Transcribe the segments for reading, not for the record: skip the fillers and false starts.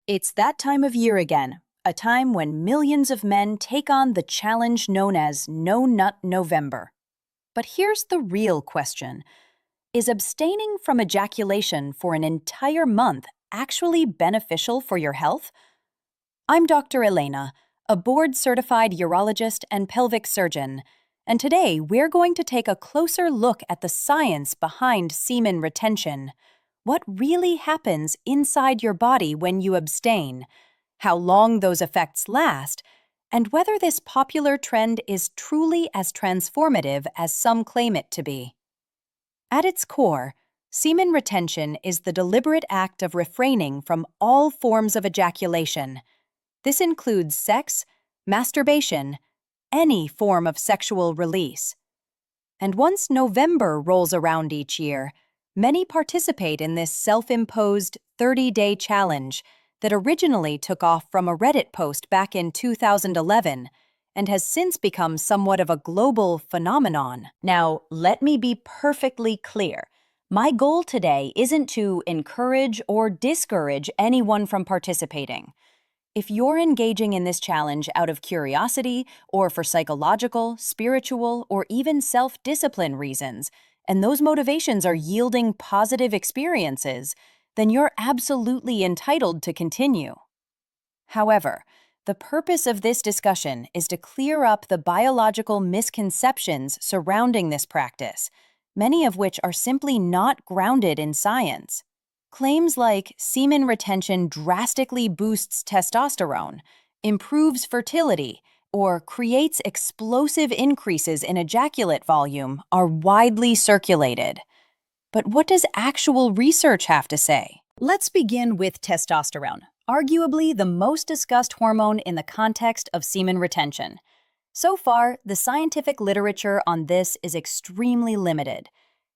It's that time of year again, a time when millions of men take on the challenge known as No Nut November. But here's the real question. Is abstaining from ejaculation for an entire month actually beneficial for your health? I'm Dr. Elena, a board-certified urologist and pelvic surgeon, and today we're going to take a closer look at the science behind semen retention. What really happens inside your body when you abstain, how long those effects last, and whether this popular trend is truly as transformative as some claim it to be. At its core, semen retention is the deliberate act of refraining from all forms of ejaculation. This includes sex, masturbation, any form of sexual release. And once November rolls around each year, many participate in this self-imposed 30-day challenge that originally took off from a Reddit post back in 2011 and has since become somewhat of a global phenomenon. Now, let me be perfectly clear. My goal today isn't to encourage or discourage anyone from participating. If you're engaging in this challenge out of curiosity or for psychological, spiritual, or even self-discipline reasons, and those motivations are yielding positive experiences, then you're absolutely entitled to continue. However, the purpose of this discussion is to clear up the biological misconceptions surrounding this practice, many of which are simply not grounded in science. Claims like semen retention drastically boosts testosterone, improves fertility, or creates explosive increases in ejaculate volume are widely circulated. But what does actual research have to say? Let's begin with testosterone, arguably the most discussed hormone in the context of semen retention. So far, the scientific literature on this is extremely limited.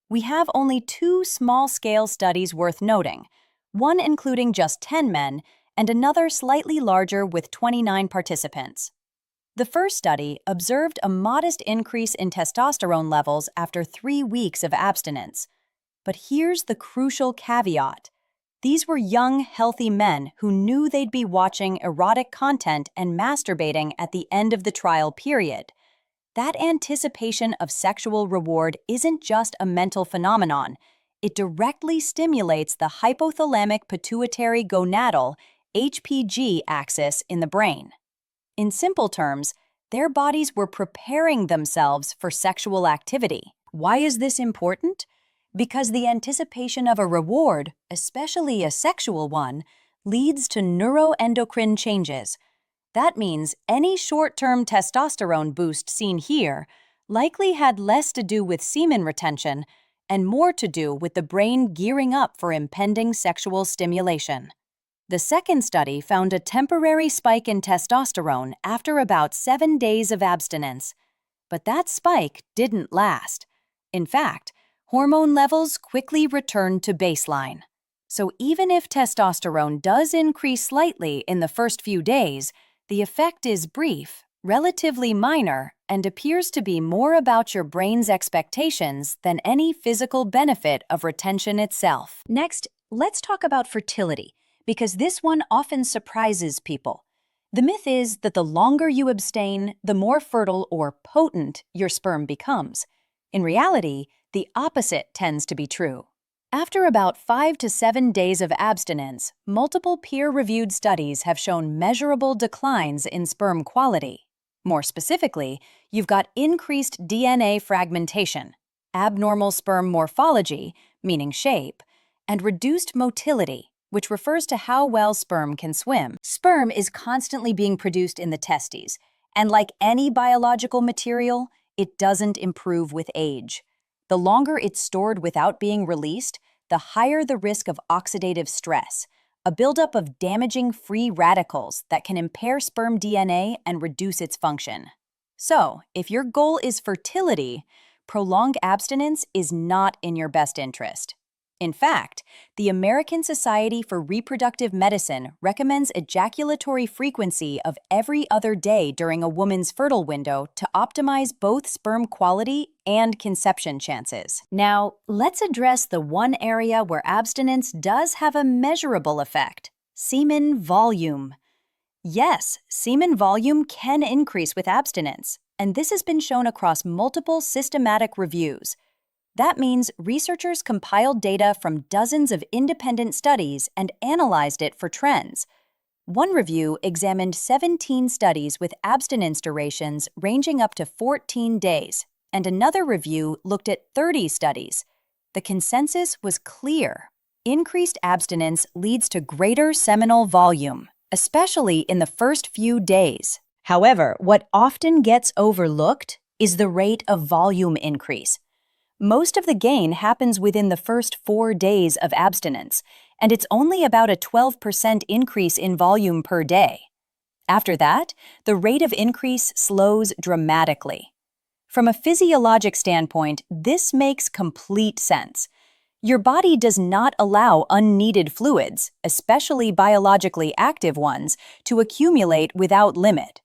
We have only 2 small-scale studies worth noting, one including just 10 men and another slightly larger with 29 participants. The first study observed a modest increase in testosterone levels after 3 weeks of abstinence. But here's the crucial caveat. These were young, healthy men who knew they'd be watching erotic content and masturbating at the end of the trial period. That anticipation of sexual reward isn't just a mental phenomenon. It directly stimulates the hypothalamic pituitary gonadal (HPG) axis in the brain. In simple terms, their bodies were preparing themselves for sexual activity. Why is this important? Because the anticipation of a reward, especially a sexual one, leads to neuroendocrine changes. That means any short-term testosterone boost seen here likely had less to do with semen retention and more to do with the brain gearing up for impending sexual stimulation. The second study found a temporary spike in testosterone after about 7 days of abstinence. But that spike didn't last. In fact, hormone levels quickly returned to baseline. So even if testosterone does increase slightly in the first few days, the effect is brief, relatively minor, and appears to be more about your brain's expectations than any physical benefit of retention itself. Next, let's talk about fertility, because this one often surprises people. The myth is that the longer you abstain, the more fertile or potent your sperm becomes. In reality, the opposite tends to be true. After about 5 to 7 days of abstinence, multiple peer-reviewed studies have shown measurable declines in sperm quality. More specifically, you've got increased DNA fragmentation, abnormal sperm morphology, meaning shape, and reduced motility, which refers to how well sperm can swim. Sperm is constantly being produced in the testes, and like any biological material, it doesn't improve with age. The longer it's stored without being released, the higher the risk of oxidative stress, a buildup of damaging free radicals that can impair sperm DNA and reduce its function. So, if your goal is fertility, prolonged abstinence is not in your best interest. In fact, the American Society for Reproductive Medicine recommends ejaculatory frequency of every other day during a woman's fertile window to optimize both sperm quality and conception chances. Now, let's address the one area where abstinence does have a measurable effect: Semen volume. Yes, semen volume can increase with abstinence, and this has been shown across multiple systematic reviews. That means researchers compiled data from dozens of independent studies and analyzed it for trends. One review examined 17 studies with abstinence durations ranging up to 14 days, and another review looked at 30 studies. The consensus was clear. Increased abstinence leads to greater seminal volume, especially in the first few days. However, what often gets overlooked is the rate of volume increase. Most of the gain happens within the first 4 days of abstinence, and it's only about a 12% increase in volume per day. After that, the rate of increase slows dramatically. From a physiologic standpoint, this makes complete sense. Your body does not allow unneeded fluids, especially biologically active ones, to accumulate without limit.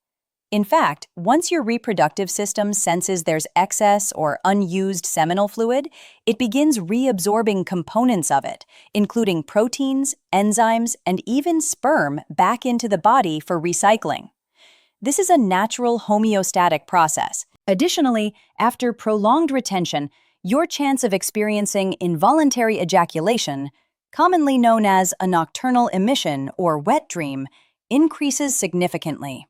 In fact, once your reproductive system senses there's excess or unused seminal fluid, it begins reabsorbing components of it, including proteins, enzymes, and even sperm back into the body for recycling. This is a natural homeostatic process. Additionally, after prolonged retention, your chance of experiencing involuntary ejaculation, commonly known as a nocturnal emission or wet dream, increases significantly.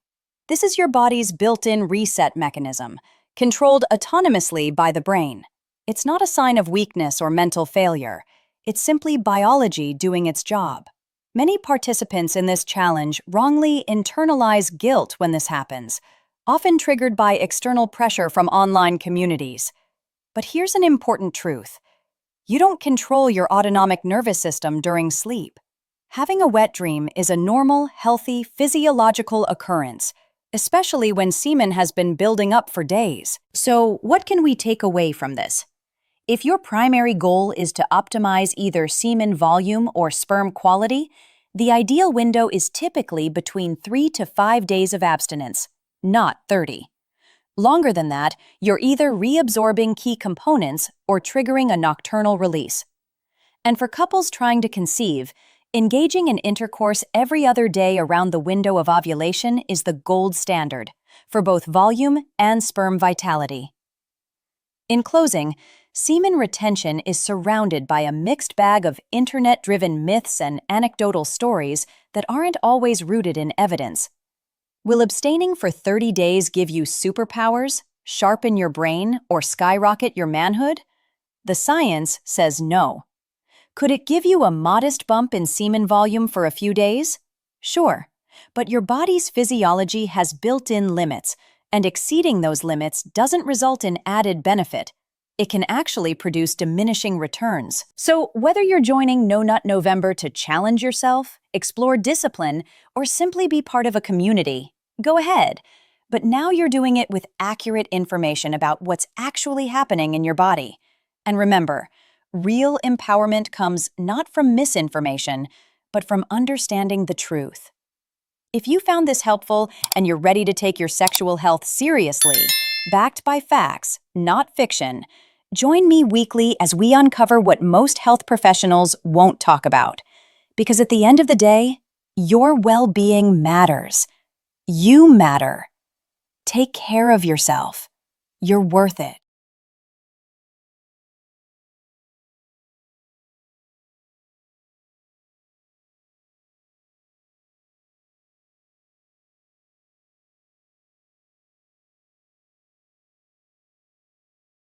This is your body's built-in reset mechanism, controlled autonomously by the brain. It's not a sign of weakness or mental failure. It's simply biology doing its job. Many participants in this challenge wrongly internalize guilt when this happens, often triggered by external pressure from online communities. But here's an important truth. You don't control your autonomic nervous system during sleep. Having a wet dream is a normal, healthy, physiological occurrence, especially when semen has been building up for days. So, what can we take away from this? If your primary goal is to optimize either semen volume or sperm quality, the ideal window is typically between 3 to 5 days of abstinence, not 30. Longer than that, you're either reabsorbing key components or triggering a nocturnal release. And for couples trying to conceive, engaging in intercourse every other day around the window of ovulation is the gold standard for both volume and sperm vitality. In closing, semen retention is surrounded by a mixed bag of internet-driven myths and anecdotal stories that aren't always rooted in evidence. Will abstaining for 30 days give you superpowers, sharpen your brain, or skyrocket your manhood? The science says no. Could it give you a modest bump in semen volume for a few days? Sure, but your body's physiology has built-in limits, and exceeding those limits doesn't result in added benefit. It can actually produce diminishing returns. So whether you're joining No Nut November to challenge yourself, explore discipline, or simply be part of a community, go ahead. But now you're doing it with accurate information about what's actually happening in your body. And remember, real empowerment comes not from misinformation, but from understanding the truth. If you found this helpful and you're ready to take your sexual health seriously, backed by facts, not fiction, join me weekly as we uncover what most health professionals won't talk about. Because at the end of the day, your well-being matters. You matter. Take care of yourself. You're worth it.